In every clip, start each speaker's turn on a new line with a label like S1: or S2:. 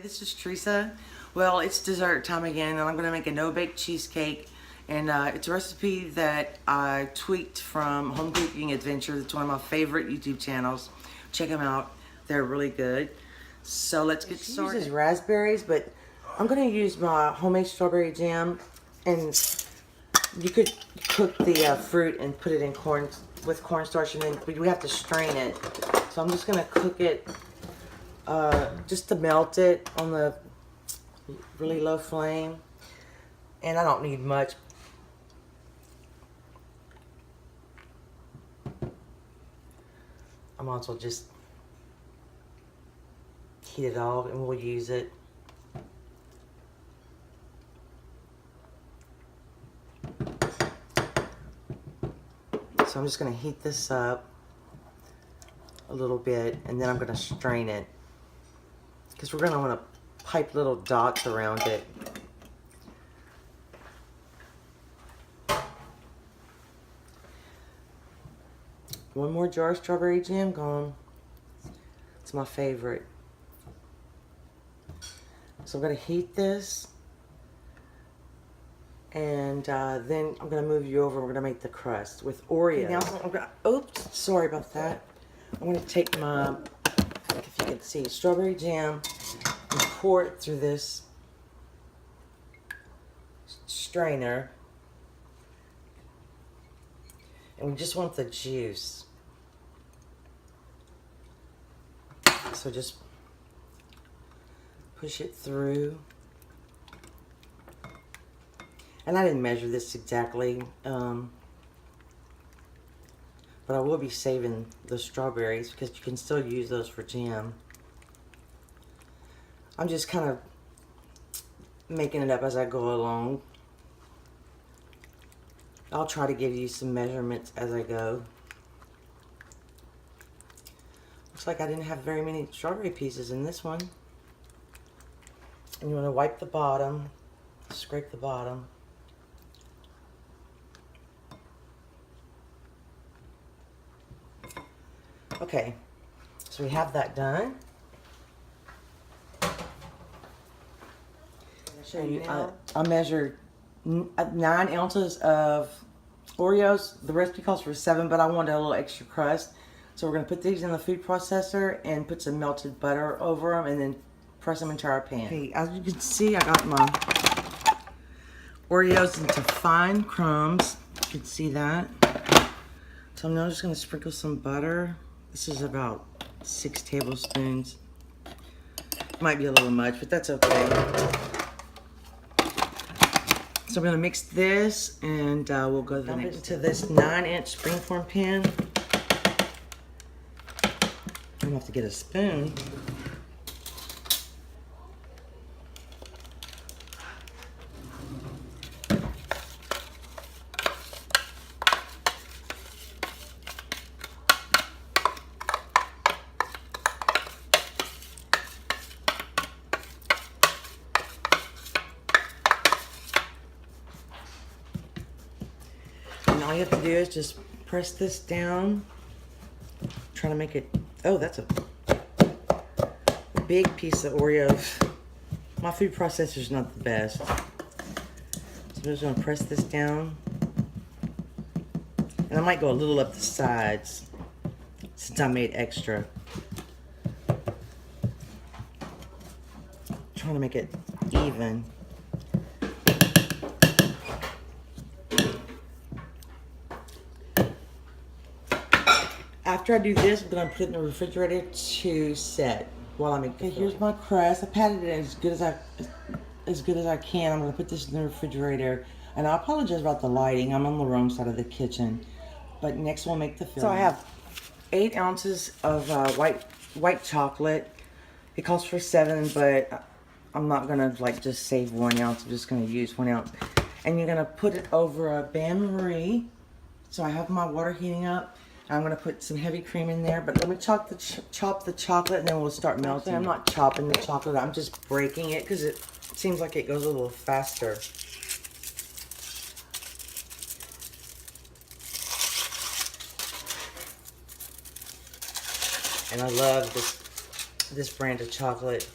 S1: this is Teresa. Well, it's dessert time again, and I'm going to make a no-bake cheesecake. And it's a recipe that I tweaked from Home Cooking Adventure. It's one of my favorite YouTube channels. Check them out. They're really good. So let's get started. This is raspberries, but I'm going to use my homemade strawberry jam. And you could cook the fruit and put it in cornstarch, and then we have to strain it. So I'm just going to cook it just to melt it on the really low flame. And I don't need much. I might as well just heat it off and we'll use it. So I'm just going to heat this up a little bit, and then I'm going to strain it, because we're going to want to pipe little dots around it. One more jar of strawberry jam gone. It's my favorite. So I'm going to heat this, and then I'm going to move you over. We're going to make the crust with Oreo. Now, oops, sorry about that. I'm going to take my, if you can see, strawberry jam and pour it through this strainer. And we just want the juice. So just push it through. And I didn't measure this exactly, but I will be saving the strawberries because you can still use those for jam. I'm just kind of making it up as I go along. I'll try to give you some measurements as I go. Looks like I didn't have very many strawberry pieces in this one. And you want to wipe the bottom, scrape the bottom. Okay, so we have that done. I'll show you. I measured 9 ounces of Oreos. The recipe calls for 7, but I wanted a little extra crust. So we're going to put these in the food processor and put some melted butter over them, and then press them into our pan. Okay, as you can see, I got my Oreos into fine crumbs. You can see that. So I'm now just going to sprinkle some butter. This is about 6 tablespoons. Might be a little much, but that's okay. So I'm going to mix this, and we'll go to the next into this 9-inch springform pan. I'm going to have to get a spoon. And all you have to do is just press this down. Trying to make it, oh, that's a big piece of Oreos. My food processor is not the best. So I'm just going to press this down. And I might go a little up the sides since I made extra. Trying to make it even. After I do this, I'm going to put it in the refrigerator to set while I make the filling. Here's my crust. I patted it as good as I can. I'm going to put this in the refrigerator. And I apologize about the lighting. I'm on the wrong side of the kitchen. But next we'll make the filling. So I have 8 ounces of white chocolate. It calls for 7, but I'm not going to like just save 1 ounce. I'm just going to use 1 ounce. And you're going to put it over a bain-marie. So I have my water heating up. I'm going to put some heavy cream in there, but let me chop the chocolate, and then we'll start melting. I'm not chopping the chocolate, I'm just breaking it because it seems like it goes a little faster. And I love this brand of chocolate.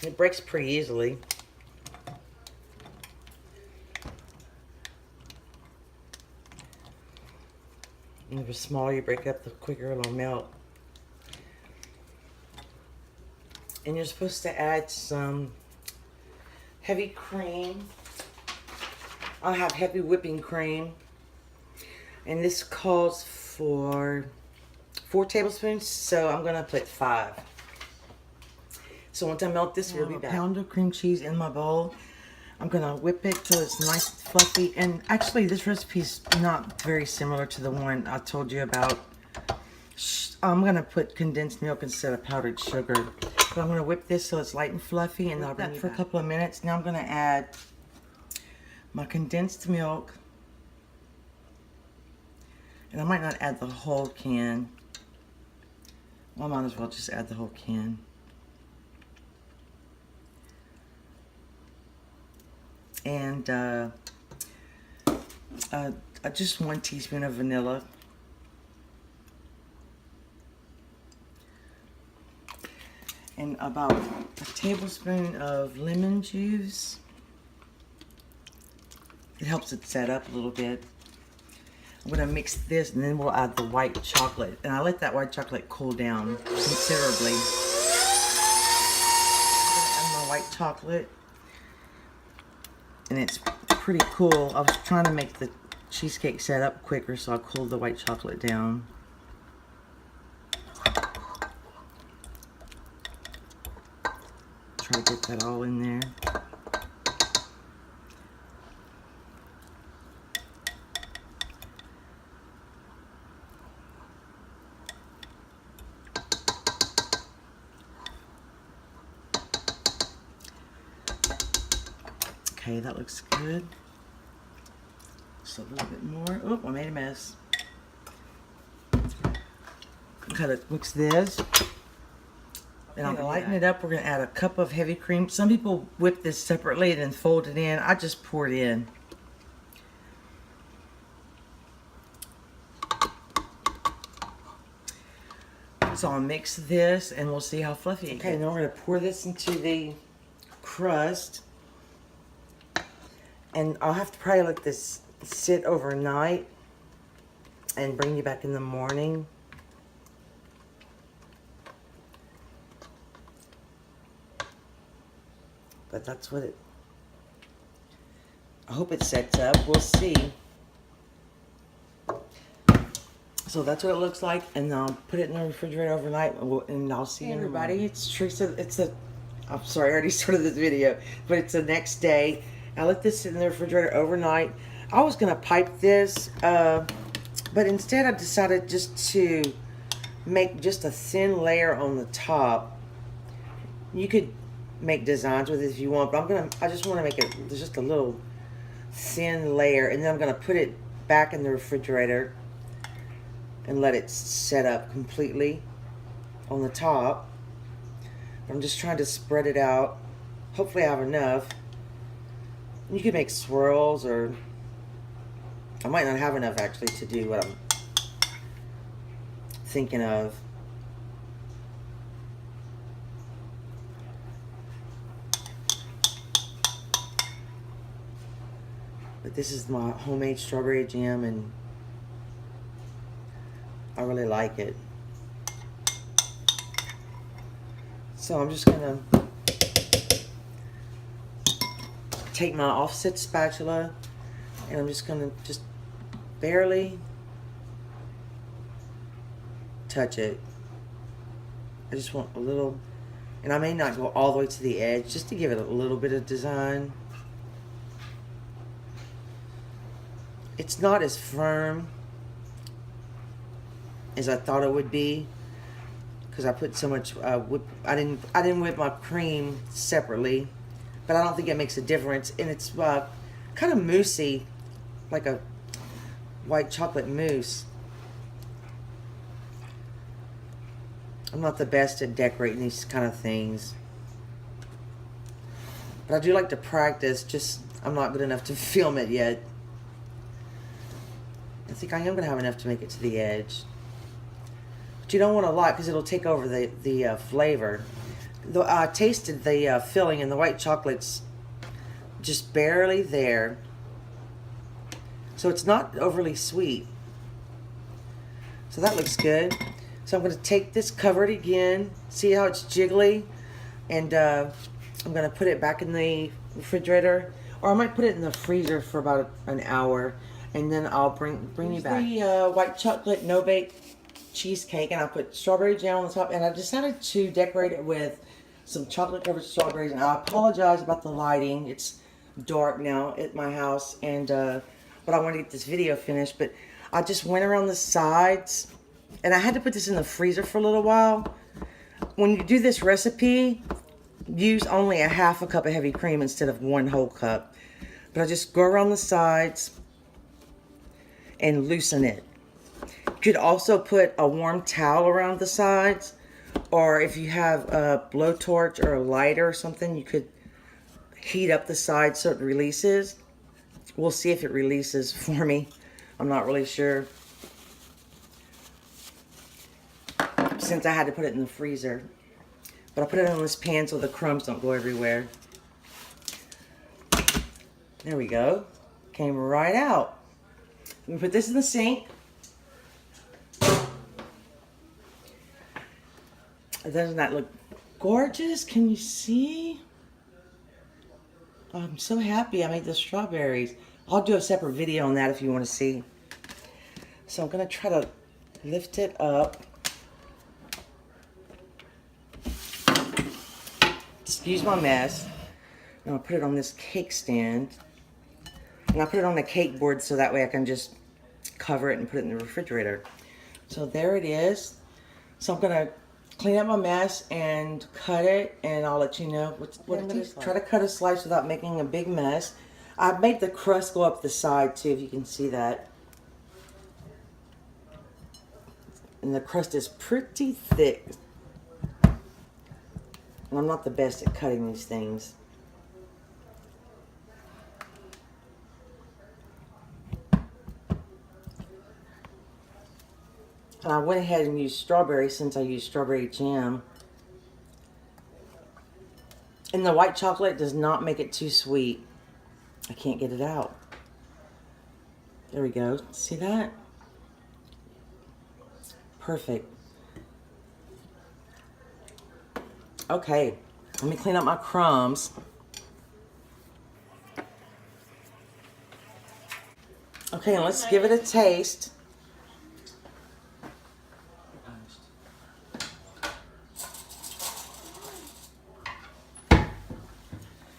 S1: It breaks pretty easily. And the smaller you break up, the quicker it'll melt. And you're supposed to add some heavy cream. I have heavy whipping cream. And this calls for 4 tablespoons, so I'm gonna put 5. So once I melt this, we'll be back. A pound of cream cheese in my bowl. I'm gonna whip it till it's nice and fluffy. And actually, this recipe is not very similar to the one I told you about. I'm gonna put condensed milk instead of powdered sugar. But I'm gonna whip this so it's light and fluffy, and I'll bring it for a couple of minutes. Now I'm gonna add my condensed milk. And I might not add the whole can. Well, I might as well just add the whole can. And just 1 teaspoon of vanilla. And about a tablespoon of lemon juice. It helps it set up a little bit. I'm going to mix this, and then we'll add the white chocolate. And I let that white chocolate cool down considerably. I'm going to add my white chocolate. And it's pretty cool. I was trying to make the cheesecake set up quicker, so I cooled the white chocolate down. Try to get that all in there. Okay, that looks good. Just a little bit more. Oh, I made a mess. Kind of mix this. And I'm gonna lighten it up. We're gonna add a cup of heavy cream. Some people whip this separately and then fold it in. I just pour it in. So I'll mix this and we'll see how fluffy it gets. Okay, now we're gonna pour this into the crust. And I'll have to probably let this sit overnight and bring you back in the morning. But that's what it, I hope it sets up. We'll see. So that's what it looks like, and I'll put it in the refrigerator overnight, and I'll see you. Hey everybody, it's Teresa. I'm sorry, I already started this video, but it's the next day. I let this sit in the refrigerator overnight. I was gonna pipe this, but instead I decided just to make just a thin layer on the top. You could make designs with it if you want, but I just want to make it just a little thin layer, and then I'm gonna put it back in the refrigerator and let it set up completely on the top. I'm just trying to spread it out. Hopefully I have enough. You could make swirls, or I might not have enough actually to do what I'm thinking of. But this is my homemade strawberry jam, and I really like it. So I'm just gonna take my offset spatula, and I'm just gonna barely touch it. I just want a little, and I may not go all the way to the edge, just to give it a little bit of design. It's not as firm as I thought it would be, because I put so much whip. I didn't whip my cream separately, but I don't think it makes a difference. And it's kind of moussey, like a white chocolate mousse. I'm not the best at decorating these kind of things, but I do like to practice. Just I'm not good enough to film it yet. I think I am going to have enough to make it to the edge. But you don't want a lot, because it'll take over the flavor. I tasted the filling, and the white chocolate's just barely there. So it's not overly sweet. So that looks good. So I'm going to take this, cover it again, see how it's jiggly, and I'm going to put it back in the refrigerator, or I might put it in the freezer for about an hour, and then I'll bring you back. The white chocolate no-bake cheesecake, and I put strawberry jam on the top, and I decided to decorate it with some chocolate covered strawberries, and I apologize about the lighting. It's dark now at my house, and but I want to get this video finished. But I just went around the sides, and I had to put this in the freezer for a little while. When you do this recipe, use only a half a cup of heavy cream instead of 1 whole cup. But I just go around the sides and loosen it. You could also put a warm towel around the sides, or if you have a blowtorch or a lighter or something, you could heat up the sides so it releases. We'll see if it releases for me. I'm not really sure, since I had to put it in the freezer. But I put it on this pan so the crumbs don't go everywhere. There we go. Came right out. Let me put this in the sink. Doesn't that look gorgeous? Can you see? I'm so happy I made the strawberries. I'll do a separate video on that if you want to see. So I'm going to try to lift it up. Excuse my mess. And I'll put it on this cake stand. And I'll put it on the cake board so that way I can just cover it and put it in the refrigerator. So there it is. So I'm going to clean up my mess and cut it, and I'll let you know what I'm going to try to cut a slice without making a big mess. I've made the crust go up the side too, if you can see that. And the crust is pretty thick. And I'm not the best at cutting these things. And I went ahead and used strawberry since I used strawberry jam. And the white chocolate does not make it too sweet. I can't get it out. There we go. See that? Perfect. Okay, let me clean up my crumbs. Okay, and let's give it a taste.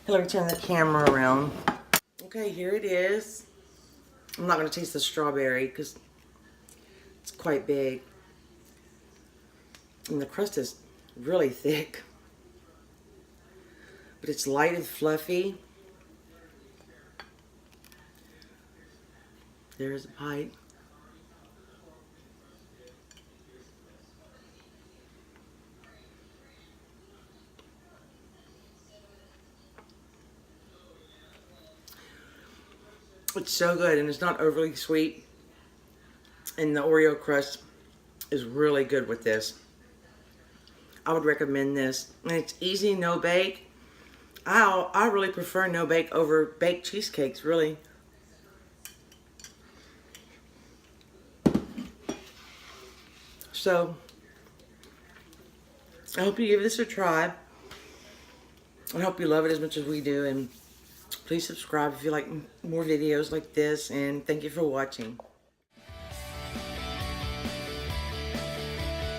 S1: Let me turn the camera around. Okay, here it is. I'm not going to taste the strawberry because it's quite big. And the crust is really thick. But it's light and fluffy. There's a bite. It's so good, and it's not overly sweet. And the Oreo crust is really good with this. I would recommend this. And it's easy, no bake. I really prefer no bake over baked cheesecakes, really. So, I hope you give this a try. I hope you love it as much as we do. And please subscribe if you like more videos like this. And thank you for watching.